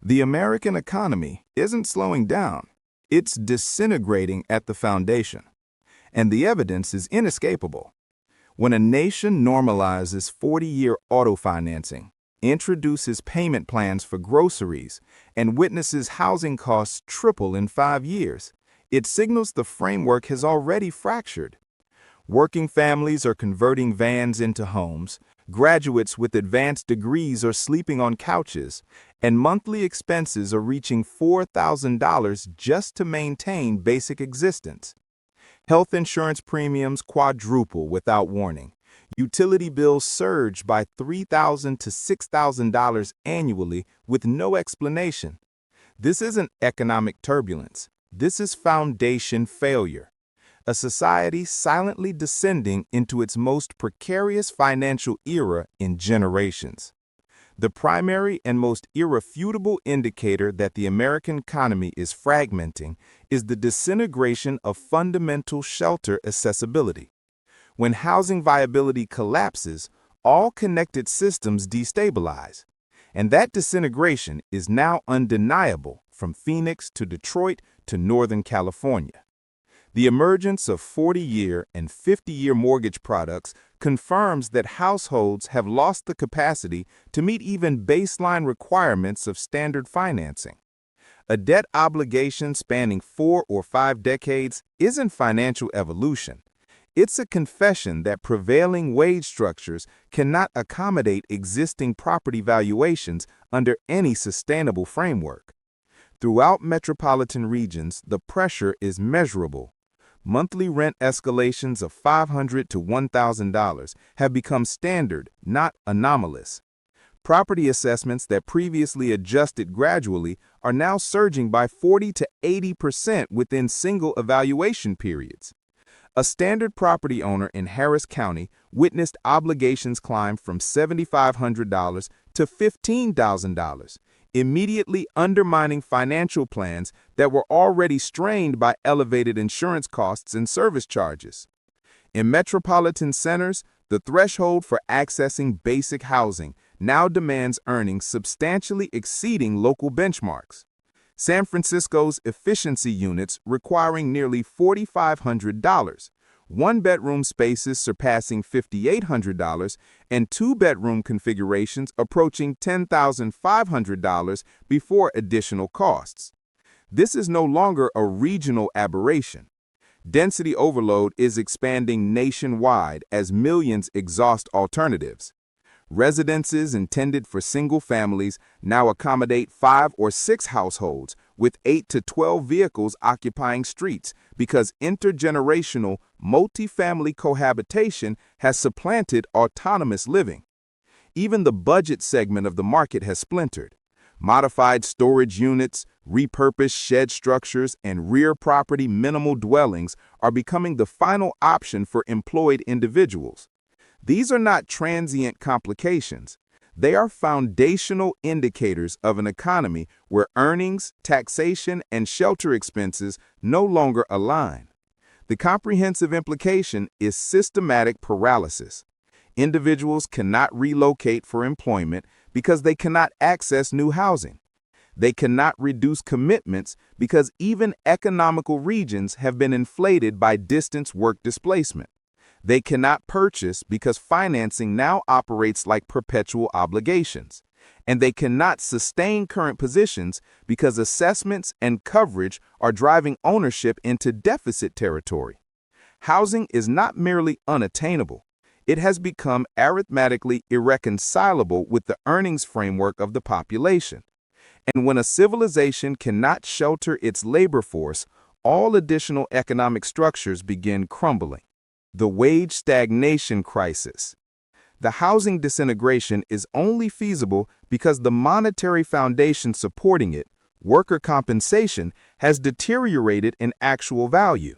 The American economy isn't slowing down. It's disintegrating at the foundation. And the evidence is inescapable. When a nation normalizes 40-year auto financing, introduces payment plans for groceries, and witnesses housing costs triple in 5 years, it signals the framework has already fractured. Working families are converting vans into homes, graduates with advanced degrees are sleeping on couches, and monthly expenses are reaching $4,000 just to maintain basic existence. Health insurance premiums quadruple without warning. Utility bills surge by $3,000 to $6,000 annually with no explanation. This isn't economic turbulence. This is foundation failure. A society silently descending into its most precarious financial era in generations. The primary and most irrefutable indicator that the American economy is fragmenting is the disintegration of fundamental shelter accessibility. When housing viability collapses, all connected systems destabilize. And that disintegration is now undeniable from Phoenix to Detroit to Northern California. The emergence of 40-year and 50-year mortgage products confirms that households have lost the capacity to meet even baseline requirements of standard financing. A debt obligation spanning 4 or 5 decades isn't financial evolution. It's a confession that prevailing wage structures cannot accommodate existing property valuations under any sustainable framework. Throughout metropolitan regions, the pressure is measurable. Monthly rent escalations of $500 to $1,000 have become standard, not anomalous. Property assessments that previously adjusted gradually are now surging by 40 to 80% within single evaluation periods. A standard property owner in Harris County witnessed obligations climb from $7,500 to $15,000, immediately undermining financial plans that were already strained by elevated insurance costs and service charges. In metropolitan centers, the threshold for accessing basic housing now demands earnings substantially exceeding local benchmarks. San Francisco's efficiency units requiring nearly $4,500, one-bedroom spaces surpassing $5,800, and two-bedroom configurations approaching $10,500 before additional costs. This is no longer a regional aberration. Density overload is expanding nationwide as millions exhaust alternatives. Residences intended for single families now accommodate 5 or 6 households, with 8 to 12 vehicles occupying streets because intergenerational, multifamily cohabitation has supplanted autonomous living. Even the budget segment of the market has splintered. Modified storage units, repurposed shed structures, and rear property minimal dwellings are becoming the final option for employed individuals. These are not transient complications. They are foundational indicators of an economy where earnings, taxation, and shelter expenses no longer align. The comprehensive implication is systematic paralysis. Individuals cannot relocate for employment because they cannot access new housing. They cannot reduce commitments because even economical regions have been inflated by distance work displacement. They cannot purchase because financing now operates like perpetual obligations. And they cannot sustain current positions because assessments and coverage are driving ownership into deficit territory. Housing is not merely unattainable. It has become arithmetically irreconcilable with the earnings framework of the population. And when a civilization cannot shelter its labor force, all additional economic structures begin crumbling. The wage stagnation crisis. The housing disintegration is only feasible because the monetary foundation supporting it, worker compensation, has deteriorated in actual value.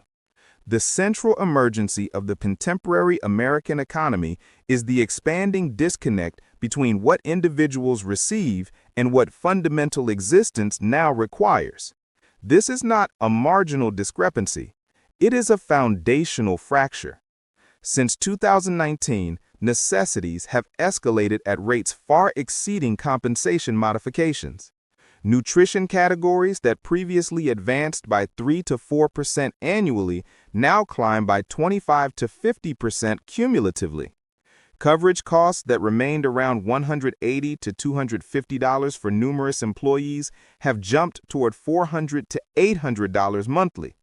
The central emergency of the contemporary American economy is the expanding disconnect between what individuals receive and what fundamental existence now requires. This is not a marginal discrepancy. It is a foundational fracture. Since 2019, necessities have escalated at rates far exceeding compensation modifications. Nutrition categories that previously advanced by 3 to 4% annually now climb by 25 to 50% cumulatively. Coverage costs that remained around $180 to $250 for numerous employees have jumped toward $400 to $800 monthly.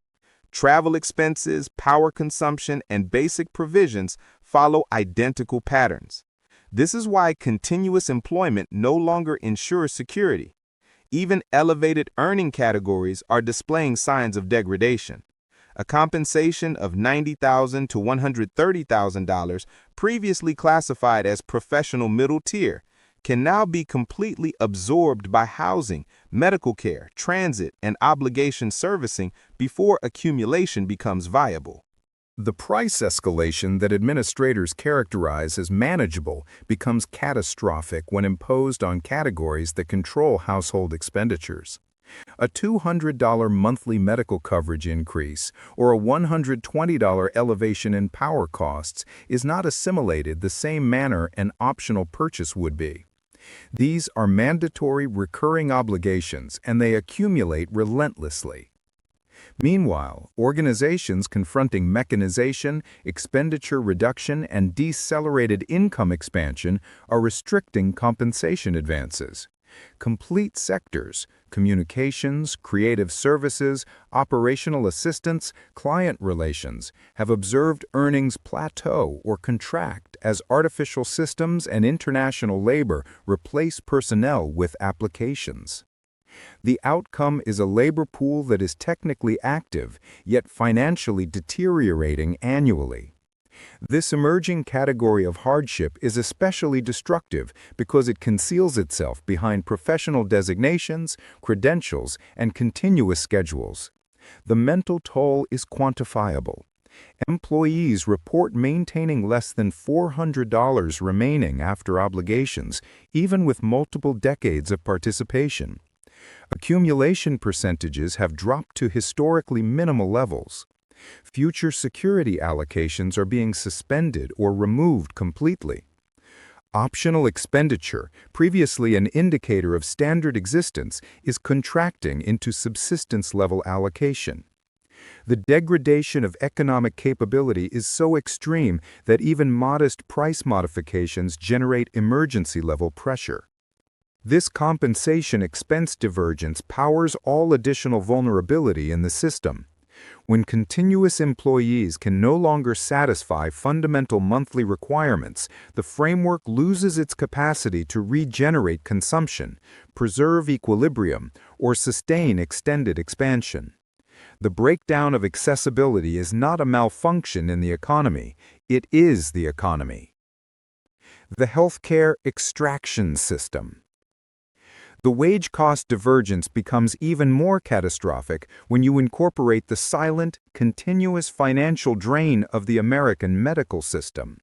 Travel expenses, power consumption, and basic provisions follow identical patterns. This is why continuous employment no longer ensures security. Even elevated earning categories are displaying signs of degradation. A compensation of $90,000 to $130,000, previously classified as professional middle tier, can now be completely absorbed by housing, medical care, transit, and obligation servicing before accumulation becomes viable. The price escalation that administrators characterize as manageable becomes catastrophic when imposed on categories that control household expenditures. A $200 monthly medical coverage increase or a $120 elevation in power costs is not assimilated the same manner an optional purchase would be. These are mandatory recurring obligations, and they accumulate relentlessly. Meanwhile, organizations confronting mechanization, expenditure reduction, and decelerated income expansion are restricting compensation advances. Complete sectors, communications, creative services, operational assistance, client relations, have observed earnings plateau or contract as artificial systems and international labor replace personnel with applications. The outcome is a labor pool that is technically active, yet financially deteriorating annually. This emerging category of hardship is especially destructive because it conceals itself behind professional designations, credentials, and continuous schedules. The mental toll is quantifiable. Employees report maintaining less than $400 remaining after obligations, even with multiple decades of participation. Accumulation percentages have dropped to historically minimal levels. Future security allocations are being suspended or removed completely. Optional expenditure, previously an indicator of standard existence, is contracting into subsistence-level allocation. The degradation of economic capability is so extreme that even modest price modifications generate emergency-level pressure. This compensation expense divergence powers all additional vulnerability in the system. When continuous employees can no longer satisfy fundamental monthly requirements, the framework loses its capacity to regenerate consumption, preserve equilibrium, or sustain extended expansion. The breakdown of accessibility is not a malfunction in the economy, it is the economy. The healthcare extraction system. The wage cost divergence becomes even more catastrophic when you incorporate the silent, continuous financial drain of the American medical system.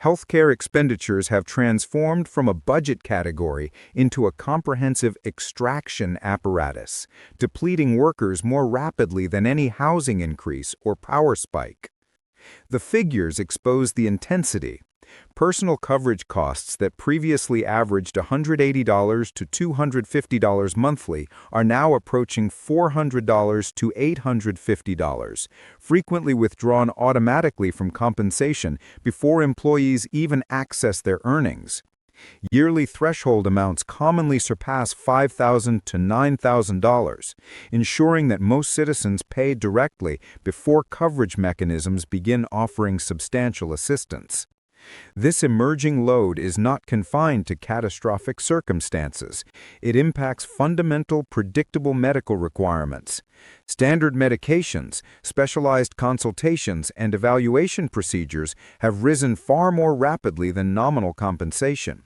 Healthcare expenditures have transformed from a budget category into a comprehensive extraction apparatus, depleting workers more rapidly than any housing increase or power spike. The figures expose the intensity. Personal coverage costs that previously averaged $180 to $250 monthly are now approaching $400 to $850, frequently withdrawn automatically from compensation before employees even access their earnings. Yearly threshold amounts commonly surpass $5,000 to $9,000, ensuring that most citizens pay directly before coverage mechanisms begin offering substantial assistance. This emerging load is not confined to catastrophic circumstances. It impacts fundamental, predictable medical requirements. Standard medications, specialized consultations, and evaluation procedures have risen far more rapidly than nominal compensation.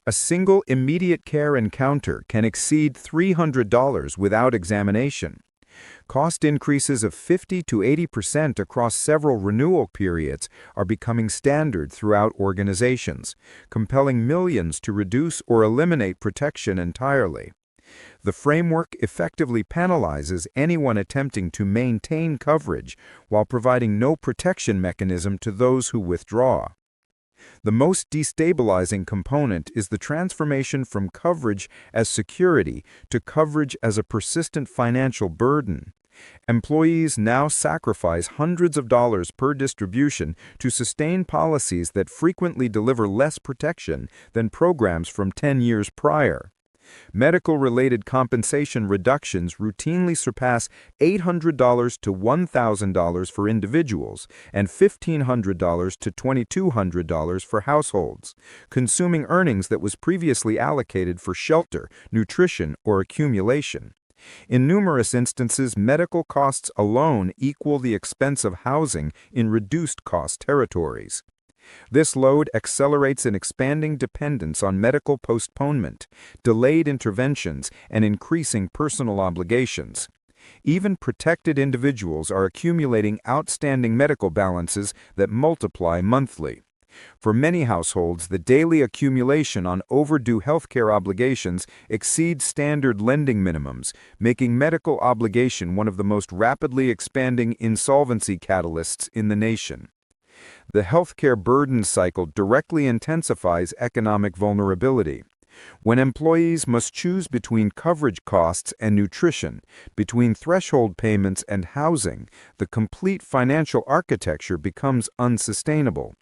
A single immediate care encounter can exceed $300 without examination. Cost increases of 50 to 80% across several renewal periods are becoming standard throughout organizations, compelling millions to reduce or eliminate protection entirely. The framework effectively penalizes anyone attempting to maintain coverage while providing no protection mechanism to those who withdraw. The most destabilizing component is the transformation from coverage as security to coverage as a persistent financial burden. Employees now sacrifice hundreds of dollars per distribution to sustain policies that frequently deliver less protection than programs from 10 years prior. Medical-related compensation reductions routinely surpass $800 to $1,000 for individuals and $1,500 to $2,200 for households, consuming earnings that was previously allocated for shelter, nutrition, or accumulation. In numerous instances, medical costs alone equal the expense of housing in reduced-cost territories. This load accelerates an expanding dependence on medical postponement, delayed interventions, and increasing personal obligations. Even protected individuals are accumulating outstanding medical balances that multiply monthly. For many households, the daily accumulation on overdue healthcare obligations exceeds standard lending minimums, making medical obligation one of the most rapidly expanding insolvency catalysts in the nation. The healthcare burden cycle directly intensifies economic vulnerability. When employees must choose between coverage costs and nutrition, between threshold payments and housing, the complete financial architecture becomes unsustainable.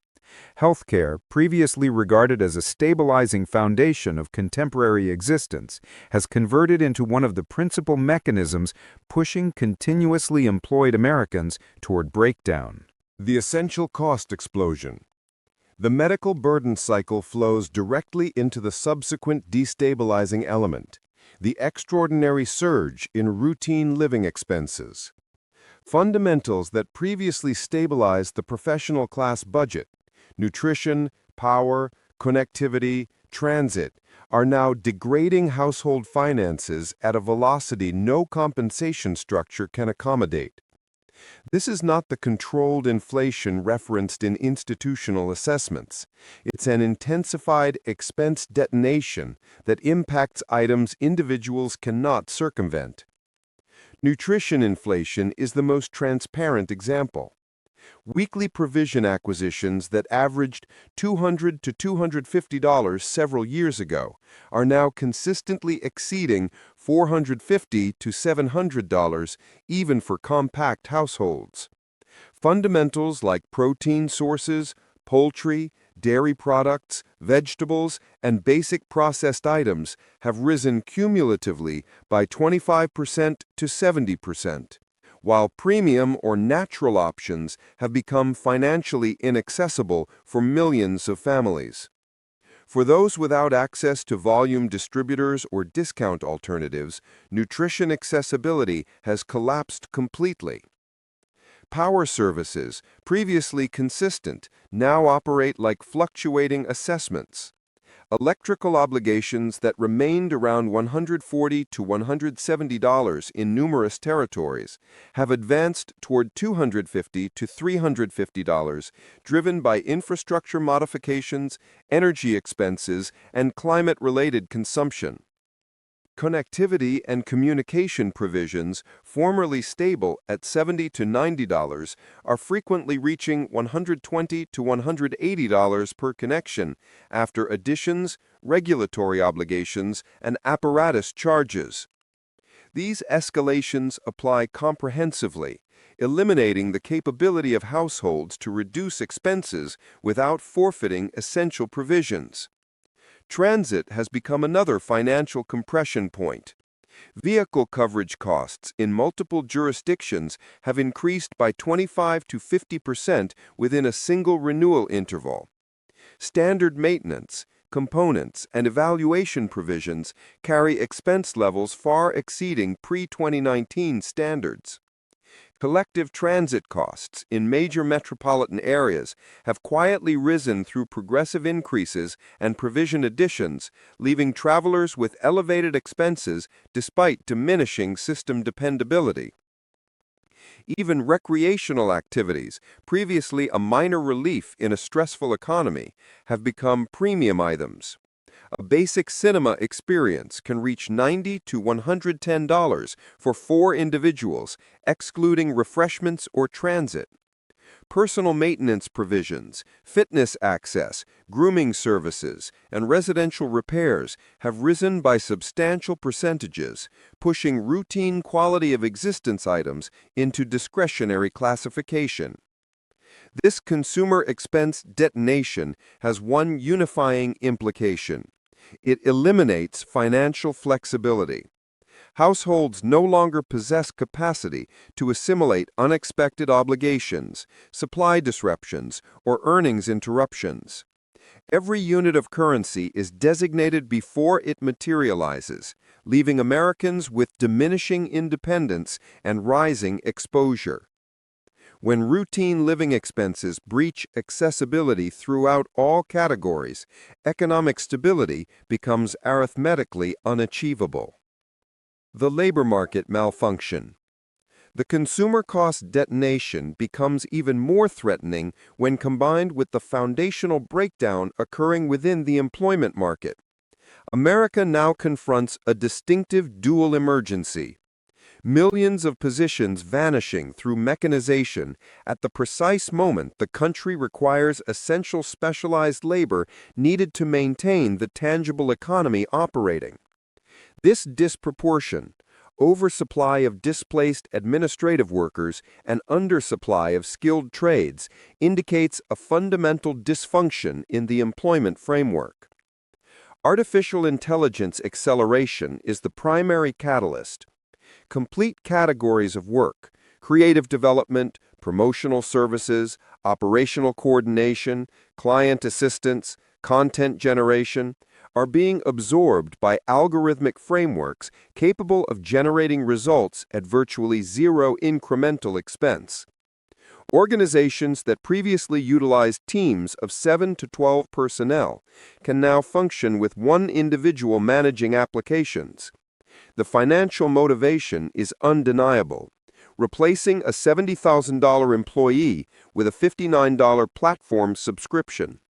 Healthcare, previously regarded as a stabilizing foundation of contemporary existence, has converted into one of the principal mechanisms pushing continuously employed Americans toward breakdown. The essential cost explosion. The medical burden cycle flows directly into the subsequent destabilizing element, the extraordinary surge in routine living expenses. Fundamentals that previously stabilized the professional class budget, nutrition, power, connectivity, transit, are now degrading household finances at a velocity no compensation structure can accommodate. This is not the controlled inflation referenced in institutional assessments. It's an intensified expense detonation that impacts items individuals cannot circumvent. Nutrition inflation is the most transparent example. Weekly provision acquisitions that averaged $200 to $250 several years ago are now consistently exceeding $450 to $700 even for compact households. Fundamentals like protein sources, poultry, dairy products, vegetables, and basic processed items have risen cumulatively by 25% to 70%. While premium or natural options have become financially inaccessible for millions of families. For those without access to volume distributors or discount alternatives, nutrition accessibility has collapsed completely. Power services, previously consistent, now operate like fluctuating assessments. Electrical obligations that remained around $140 to $170 in numerous territories have advanced toward $250 to $350, driven by infrastructure modifications, energy expenses, and climate-related consumption. Connectivity and communication provisions, formerly stable at $70 to $90, are frequently reaching $120 to $180 per connection after additions, regulatory obligations, and apparatus charges. These escalations apply comprehensively, eliminating the capability of households to reduce expenses without forfeiting essential provisions. Transit has become another financial compression point. Vehicle coverage costs in multiple jurisdictions have increased by 25 to 50% within a single renewal interval. Standard maintenance, components, and evaluation provisions carry expense levels far exceeding pre-2019 standards. Collective transit costs in major metropolitan areas have quietly risen through progressive increases and provision additions, leaving travelers with elevated expenses despite diminishing system dependability. Even recreational activities, previously a minor relief in a stressful economy, have become premium items. A basic cinema experience can reach $90 to $110 for 4 individuals, excluding refreshments or transit. Personal maintenance provisions, fitness access, grooming services, and residential repairs have risen by substantial percentages, pushing routine quality of existence items into discretionary classification. This consumer expense detonation has one unifying implication. It eliminates financial flexibility. Households no longer possess capacity to assimilate unexpected obligations, supply disruptions, or earnings interruptions. Every unit of currency is designated before it materializes, leaving Americans with diminishing independence and rising exposure. When routine living expenses breach accessibility throughout all categories, economic stability becomes arithmetically unachievable. The labor market malfunction. The consumer cost detonation becomes even more threatening when combined with the foundational breakdown occurring within the employment market. America now confronts a distinctive dual emergency. Millions of positions vanishing through mechanization at the precise moment the country requires essential specialized labor needed to maintain the tangible economy operating. This disproportion, oversupply of displaced administrative workers and undersupply of skilled trades, indicates a fundamental dysfunction in the employment framework. Artificial intelligence acceleration is the primary catalyst. Complete categories of work, creative development, promotional services, operational coordination, client assistance, content generation, are being absorbed by algorithmic frameworks capable of generating results at virtually zero incremental expense. Organizations that previously utilized teams of 7 to 12 personnel can now function with one individual managing applications. The financial motivation is undeniable. Replacing a $70,000 employee with a $59 platform subscription.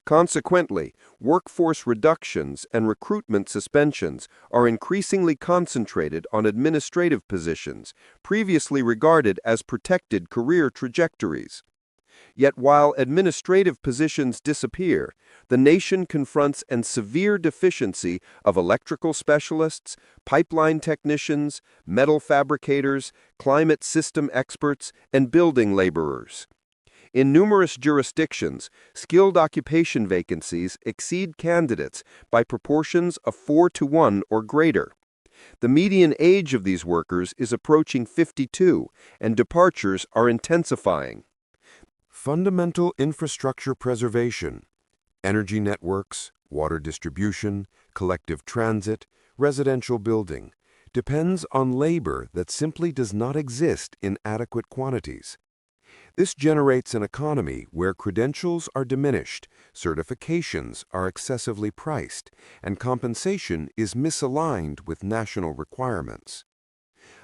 Consequently, workforce reductions and recruitment suspensions are increasingly concentrated on administrative positions, previously regarded as protected career trajectories. Yet while administrative positions disappear, the nation confronts a severe deficiency of electrical specialists, pipeline technicians, metal fabricators, climate system experts, and building laborers. In numerous jurisdictions, skilled occupation vacancies exceed candidates by proportions of 4 to 1 or greater. The median age of these workers is approaching 52, and departures are intensifying. Fundamental infrastructure preservation, energy networks, water distribution, collective transit, residential building, depends on labor that simply does not exist in adequate quantities. This generates an economy where credentials are diminished, certifications are excessively priced, and compensation is misaligned with national requirements.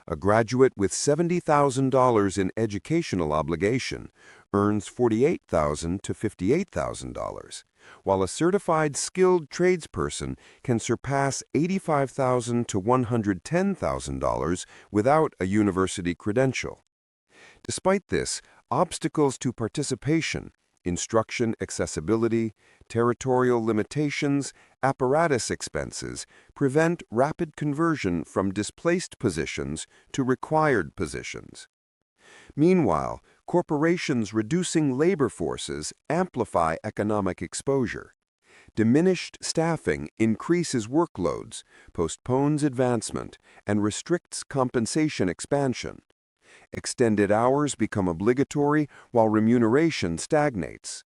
A graduate with $70,000 in educational obligation earns $48,000 to $58,000, while a certified skilled tradesperson can surpass $85,000 to $110,000 without a university credential. Despite this, obstacles to participation, instruction accessibility, territorial limitations, apparatus expenses prevent rapid conversion from displaced positions to required positions. Meanwhile, corporations reducing labor forces amplify economic exposure. Diminished staffing increases workloads, postpones advancement, and restricts compensation expansion. Extended hours become obligatory while remuneration stagnates.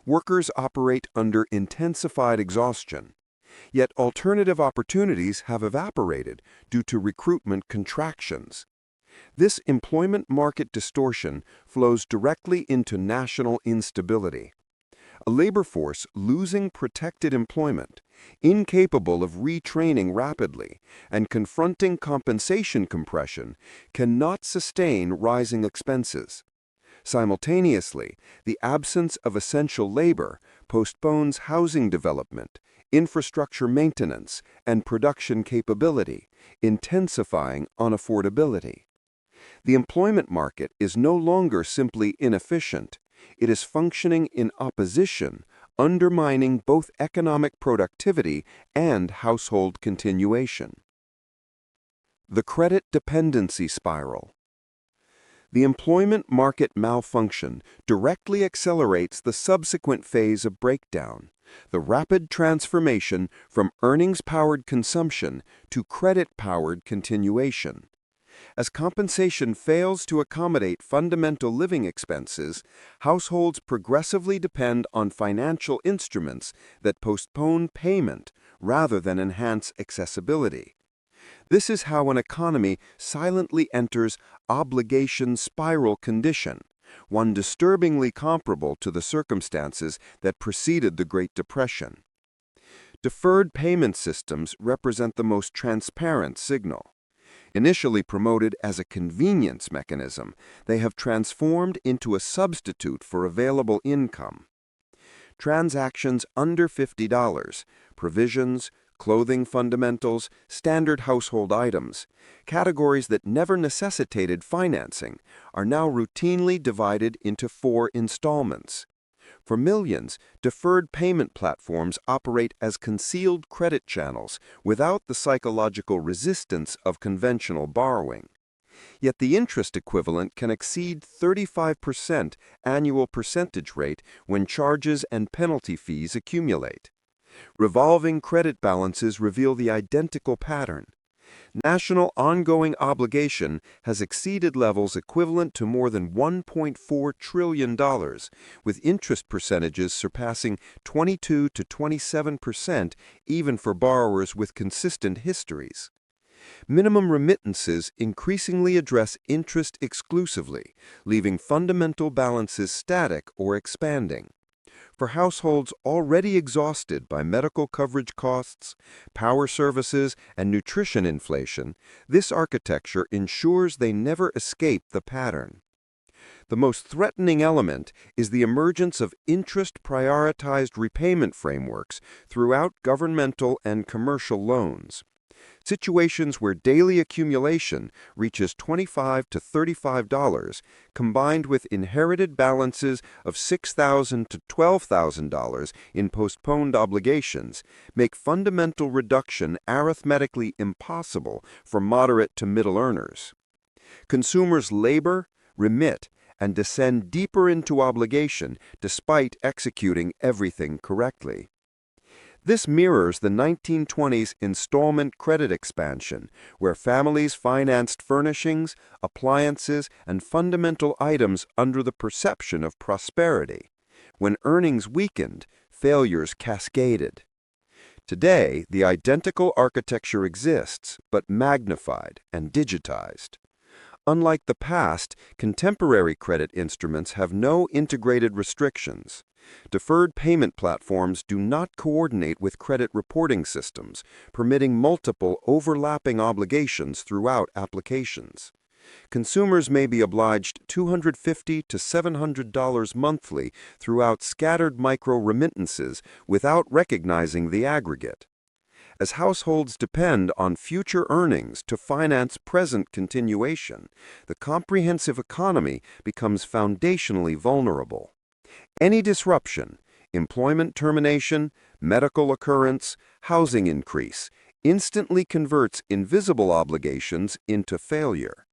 Workers operate under intensified exhaustion. Yet alternative opportunities have evaporated due to recruitment contractions. This employment market distortion flows directly into national instability. A labor force losing protected employment, incapable of retraining rapidly, and confronting compensation compression cannot sustain rising expenses. Simultaneously, the absence of essential labor postpones housing development, infrastructure maintenance, and production capability, intensifying unaffordability. The employment market is no longer simply inefficient. It is functioning in opposition, undermining both economic productivity and household continuation. The credit dependency spiral. The employment market malfunction directly accelerates the subsequent phase of breakdown, the rapid transformation from earnings-powered consumption to credit-powered continuation. As compensation fails to accommodate fundamental living expenses, households progressively depend on financial instruments that postpone payment rather than enhance accessibility. This is how an economy silently enters obligation spiral condition, one disturbingly comparable to the circumstances that preceded the Great Depression. Deferred payment systems represent the most transparent signal. Initially promoted as a convenience mechanism, they have transformed into a substitute for available income. Transactions under $50, provisions, clothing fundamentals, standard household items, categories that never necessitated financing, are now routinely divided into 4 installments. For millions, deferred payment platforms operate as concealed credit channels without the psychological resistance of conventional borrowing. Yet the interest equivalent can exceed 35% annual percentage rate when charges and penalty fees accumulate. Revolving credit balances reveal the identical pattern. National ongoing obligation has exceeded levels equivalent to more than $1.4 trillion, with interest percentages surpassing 22 to 27% even for borrowers with consistent histories. Minimum remittances increasingly address interest exclusively, leaving fundamental balances static or expanding. For households already exhausted by medical coverage costs, power services, and nutrition inflation, this architecture ensures they never escape the pattern. The most threatening element is the emergence of interest-prioritized repayment frameworks throughout governmental and commercial loans. Situations where daily accumulation reaches $25 to $35, combined with inherited balances of $6,000 to $12,000 in postponed obligations, make fundamental reduction arithmetically impossible for moderate to middle earners. Consumers labor, remit, and descend deeper into obligation despite executing everything correctly. This mirrors the 1920s installment credit expansion, where families financed furnishings, appliances, and fundamental items under the perception of prosperity. When earnings weakened, failures cascaded. Today, the identical architecture exists, but magnified and digitized. Unlike the past, contemporary credit instruments have no integrated restrictions. Deferred payment platforms do not coordinate with credit reporting systems, permitting multiple overlapping obligations throughout applications. Consumers may be obliged $250 to $700 monthly throughout scattered micro-remittances without recognizing the aggregate. As households depend on future earnings to finance present continuation, the comprehensive economy becomes foundationally vulnerable. Any disruption, employment termination, medical occurrence, housing increase, instantly converts invisible obligations into failure.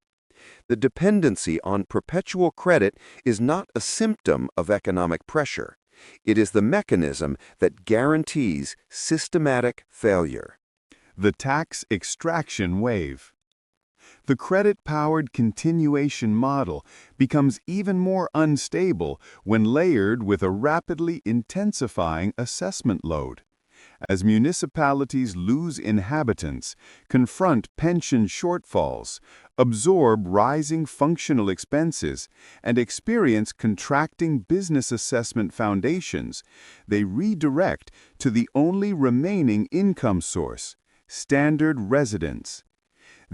The dependency on perpetual credit is not a symptom of economic pressure. It is the mechanism that guarantees systematic failure. The tax extraction wave. The credit-powered continuation model becomes even more unstable when layered with a rapidly intensifying assessment load. As municipalities lose inhabitants, confront pension shortfalls, absorb rising functional expenses, and experience contracting business assessment foundations, they redirect to the only remaining income source, standard residence.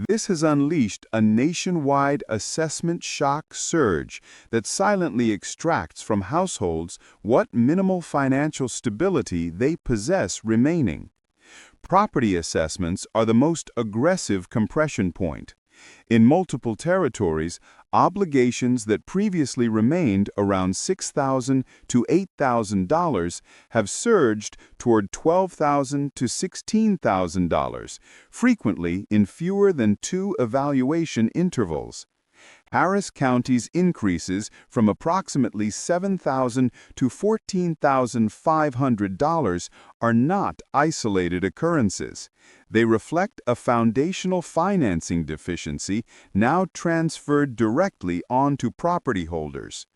This has unleashed a nationwide assessment shock surge that silently extracts from households what minimal financial stability they possess remaining. Property assessments are the most aggressive compression point. In multiple territories, obligations that previously remained around $6,000 to $8,000 have surged toward $12,000 to $16,000, frequently in fewer than 2 evaluation intervals. Harris County's increases from approximately $7,000 to $14,500 are not isolated occurrences. They reflect a foundational financing deficiency now transferred directly onto property holders.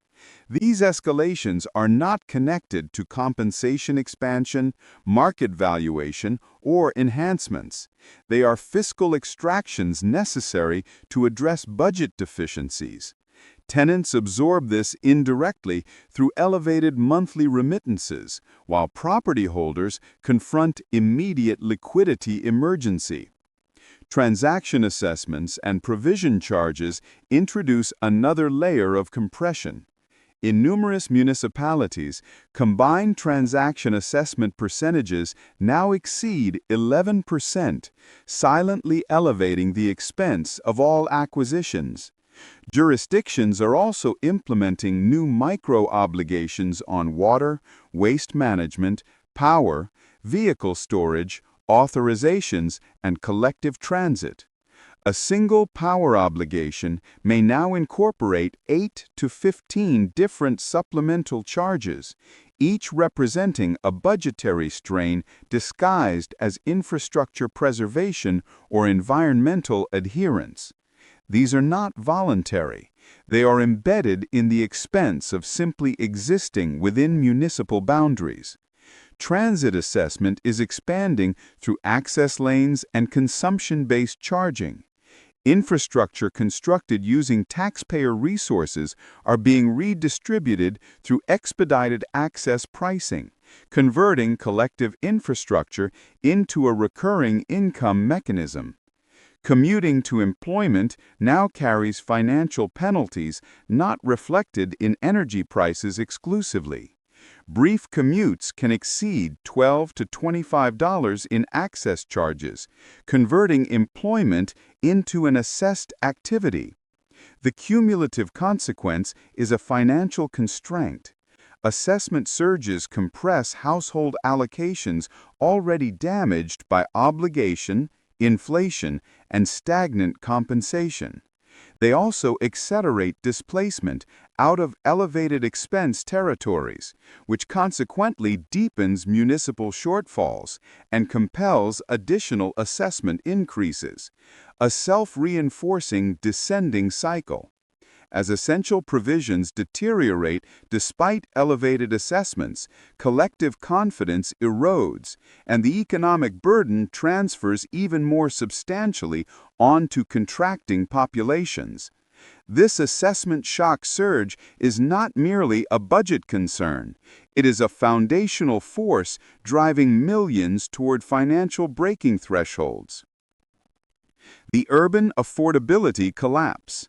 These escalations are not connected to compensation expansion, market valuation, or enhancements. They are fiscal extractions necessary to address budget deficiencies. Tenants absorb this indirectly through elevated monthly remittances, while property holders confront immediate liquidity emergency. Transaction assessments and provision charges introduce another layer of compression. In numerous municipalities, combined transaction assessment percentages now exceed 11%, silently elevating the expense of all acquisitions. Jurisdictions are also implementing new micro-obligations on water, waste management, power, vehicle storage, authorizations, and collective transit. A single power obligation may now incorporate 8 to 15 different supplemental charges, each representing a budgetary strain disguised as infrastructure preservation or environmental adherence. These are not voluntary. They are embedded in the expense of simply existing within municipal boundaries. Transit assessment is expanding through access lanes and consumption-based charging. Infrastructure constructed using taxpayer resources are being redistributed through expedited access pricing, converting collective infrastructure into a recurring income mechanism. Commuting to employment now carries financial penalties not reflected in energy prices exclusively. Brief commutes can exceed $12 to $25 in access charges, converting employment into an assessed activity. The cumulative consequence is a financial constraint. Assessment surges compress household allocations already damaged by obligation, inflation, and stagnant compensation. They also accelerate displacement out of elevated expense territories, which consequently deepens municipal shortfalls and compels additional assessment increases, a self-reinforcing descending cycle. As essential provisions deteriorate despite elevated assessments, collective confidence erodes, and the economic burden transfers even more substantially onto contracting populations. This assessment shock surge is not merely a budget concern. It is a foundational force driving millions toward financial breaking thresholds. The urban affordability collapse.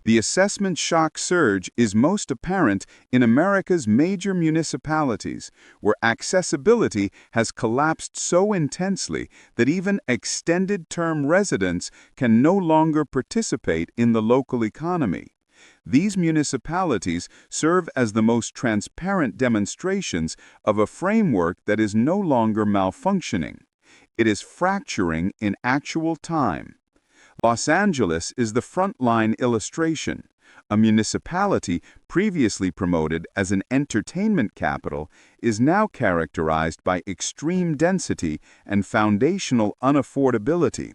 The assessment shock surge is most apparent in America's major municipalities, where accessibility has collapsed so intensely that even extended-term residents can no longer participate in the local economy. These municipalities serve as the most transparent demonstrations of a framework that is no longer malfunctioning. It is fracturing in actual time. Los Angeles is the frontline illustration. A municipality previously promoted as an entertainment capital is now characterized by extreme density and foundational unaffordability.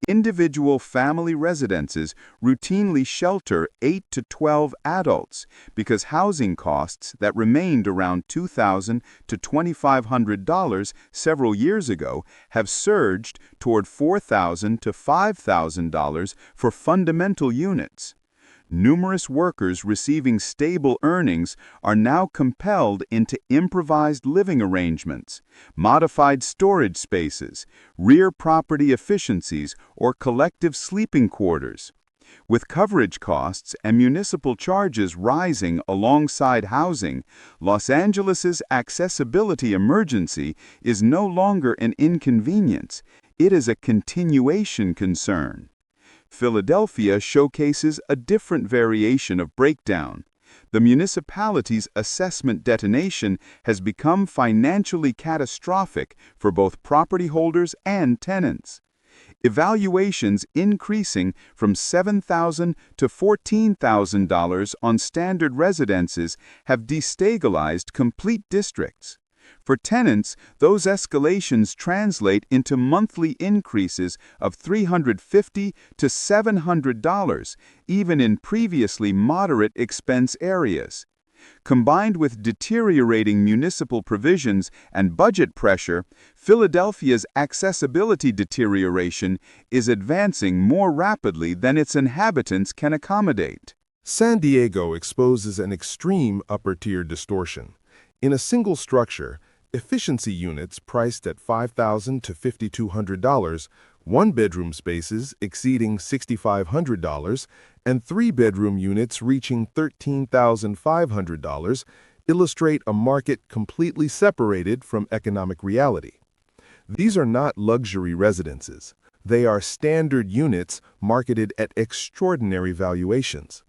Individual family residences routinely shelter 8 to 12 adults because housing costs that remained around $2,000 to $2,500 several years ago have surged toward $4,000 to $5,000 for fundamental units. Numerous workers receiving stable earnings are now compelled into improvised living arrangements, modified storage spaces, rear property efficiencies, or collective sleeping quarters. With coverage costs and municipal charges rising alongside housing, Los Angeles's accessibility emergency is no longer an inconvenience. It is a continuation concern. Philadelphia showcases a different variation of breakdown. The municipality's assessment detonation has become financially catastrophic for both property holders and tenants. Evaluations increasing from $7,000 to $14,000 on standard residences have destabilized complete districts. For tenants, those escalations translate into monthly increases of $350 to $700, even in previously moderate expense areas. Combined with deteriorating municipal provisions and budget pressure, Philadelphia's accessibility deterioration is advancing more rapidly than its inhabitants can accommodate. San Diego exposes an extreme upper-tier distortion. In a single structure, efficiency units priced at $5,000 to $5,200, one-bedroom spaces exceeding $6,500, and three-bedroom units reaching $13,500 illustrate a market completely separated from economic reality. These are not luxury residences. They are standard units marketed at extraordinary valuations.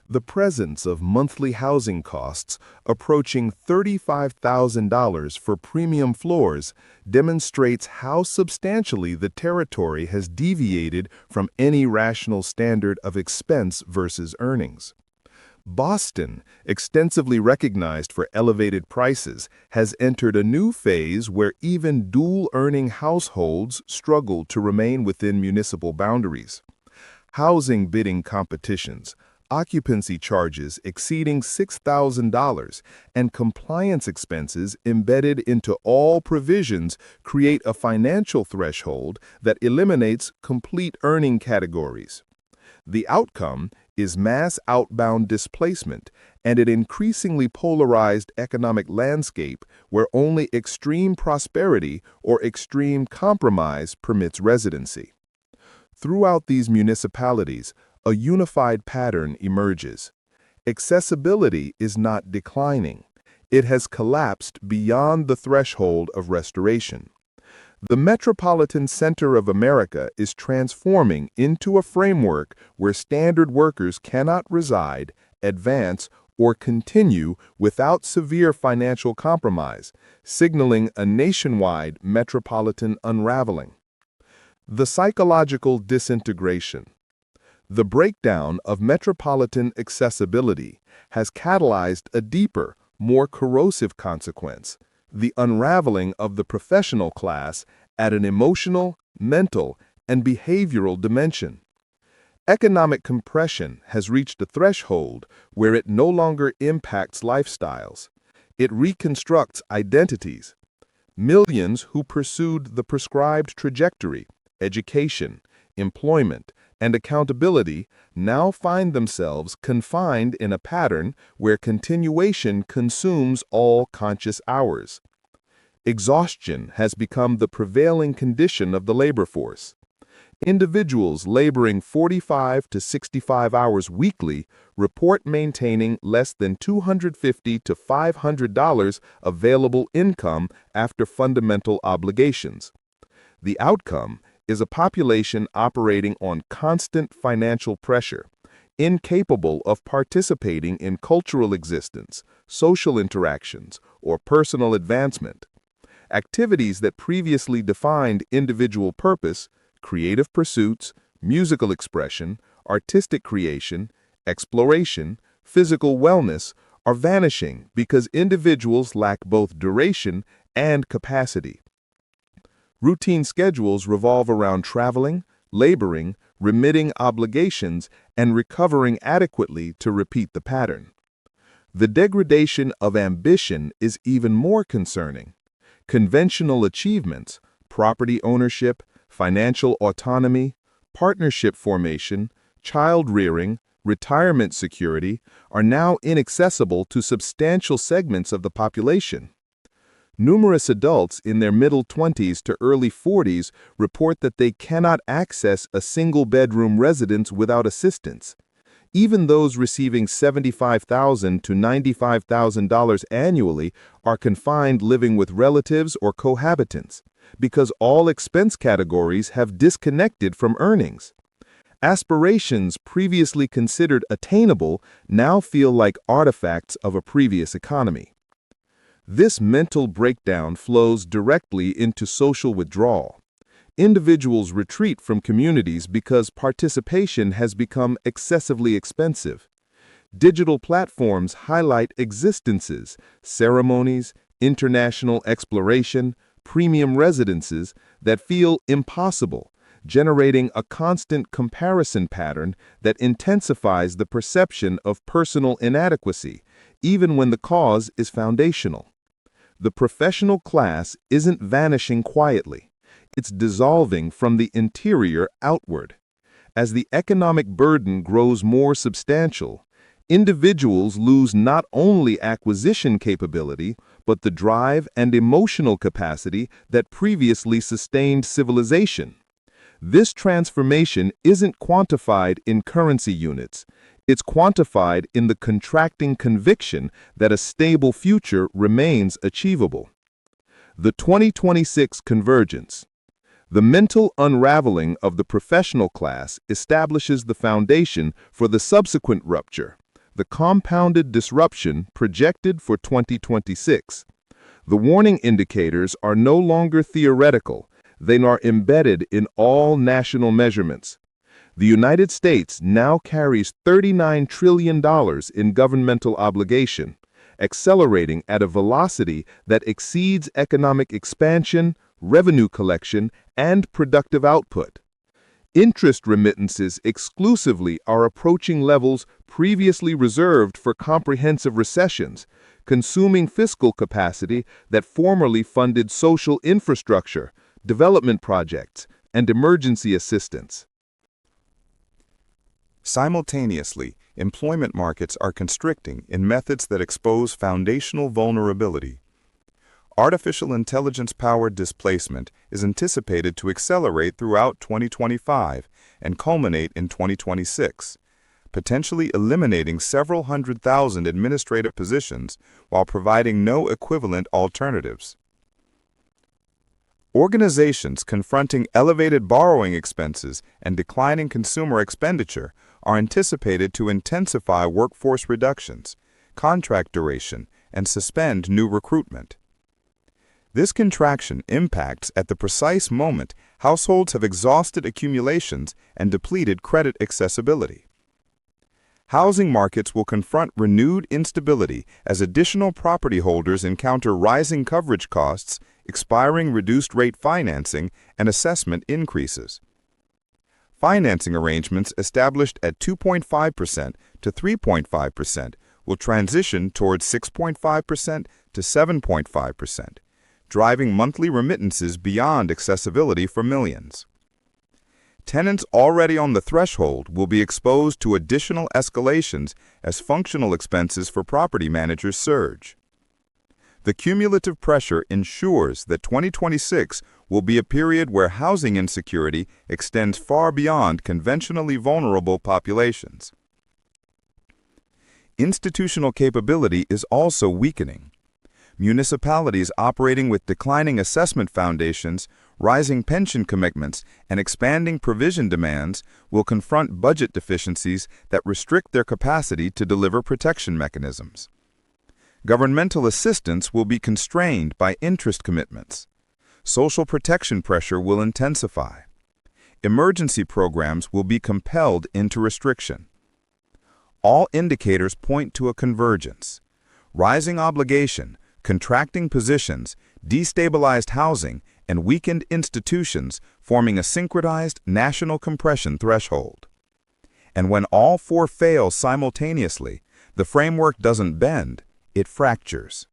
The presence of monthly housing costs approaching $35,000 for premium floors demonstrates how substantially the territory has deviated from any rational standard of expense versus earnings. Boston, extensively recognized for elevated prices, has entered a new phase where even dual-earning households struggle to remain within municipal boundaries. Housing bidding competitions, occupancy charges exceeding $6,000, and compliance expenses embedded into all provisions create a financial threshold that eliminates complete earning categories. The outcome is mass outbound displacement and an increasingly polarized economic landscape where only extreme prosperity or extreme compromise permits residency. Throughout these municipalities, a unified pattern emerges. Accessibility is not declining. It has collapsed beyond the threshold of restoration. The metropolitan center of America is transforming into a framework where standard workers cannot reside, advance, or continue without severe financial compromise, signaling a nationwide metropolitan unraveling. The psychological disintegration. The breakdown of metropolitan accessibility has catalyzed a deeper, more corrosive consequence, the unraveling of the professional class at an emotional, mental, and behavioral dimension. Economic compression has reached a threshold where it no longer impacts lifestyles. It reconstructs identities. Millions who pursued the prescribed trajectory, education, employment, and accountability now find themselves confined in a pattern where continuation consumes all conscious hours. Exhaustion has become the prevailing condition of the labor force. Individuals laboring 45 to 65 hours weekly report maintaining less than $250 to $500 available income after fundamental obligations. The outcome is a population operating on constant financial pressure, incapable of participating in cultural existence, social interactions, or personal advancement. Activities that previously defined individual purpose, creative pursuits, musical expression, artistic creation, exploration, physical wellness, are vanishing because individuals lack both duration and capacity. Routine schedules revolve around traveling, laboring, remitting obligations, and recovering adequately to repeat the pattern. The degradation of ambition is even more concerning. Conventional achievements, property ownership, financial autonomy, partnership formation, child rearing, retirement security are now inaccessible to substantial segments of the population. Numerous adults in their middle 20s to early 40s report that they cannot access a single-bedroom residence without assistance. Even those receiving $75,000 to $95,000 annually are confined living with relatives or cohabitants, because all expense categories have disconnected from earnings. Aspirations previously considered attainable now feel like artifacts of a previous economy. This mental breakdown flows directly into social withdrawal. Individuals retreat from communities because participation has become excessively expensive. Digital platforms highlight existences, ceremonies, international exploration, premium residences that feel impossible, generating a constant comparison pattern that intensifies the perception of personal inadequacy, even when the cause is foundational. The professional class isn't vanishing quietly. It's dissolving from the interior outward. As the economic burden grows more substantial, individuals lose not only acquisition capability, but the drive and emotional capacity that previously sustained civilization. This transformation isn't quantified in currency units. It's quantified in the contracting conviction that a stable future remains achievable. The 2026 convergence. The mental unraveling of the professional class establishes the foundation for the subsequent rupture, the compounded disruption projected for 2026. The warning indicators are no longer theoretical. They are embedded in all national measurements. The United States now carries $39 trillion in governmental obligation, accelerating at a velocity that exceeds economic expansion, revenue collection, and productive output. Interest remittances exclusively are approaching levels previously reserved for comprehensive recessions, consuming fiscal capacity that formerly funded social infrastructure, development projects, and emergency assistance. Simultaneously, employment markets are constricting in methods that expose foundational vulnerability. Artificial intelligence-powered displacement is anticipated to accelerate throughout 2025 and culminate in 2026, potentially eliminating several 100,000 administrative positions while providing no equivalent alternatives. Organizations confronting elevated borrowing expenses and declining consumer expenditure are anticipated to intensify workforce reductions, contract duration, and suspend new recruitment. This contraction impacts at the precise moment households have exhausted accumulations and depleted credit accessibility. Housing markets will confront renewed instability as additional property holders encounter rising coverage costs, expiring reduced-rate financing, and assessment increases. Financing arrangements established at 2.5% to 3.5% will transition towards 6.5% to 7.5%. driving monthly remittances beyond accessibility for millions. Tenants already on the threshold will be exposed to additional escalations as functional expenses for property managers surge. The cumulative pressure ensures that 2026 will be a period where housing insecurity extends far beyond conventionally vulnerable populations. Institutional capability is also weakening. Municipalities operating with declining assessment foundations, rising pension commitments, and expanding provision demands will confront budget deficiencies that restrict their capacity to deliver protection mechanisms. Governmental assistance will be constrained by interest commitments. Social protection pressure will intensify. Emergency programs will be compelled into restriction. All indicators point to a convergence. Rising obligation, contracting positions, destabilized housing, and weakened institutions forming a synchronized national compression threshold. And when all four fail simultaneously, the framework doesn't bend, it fractures.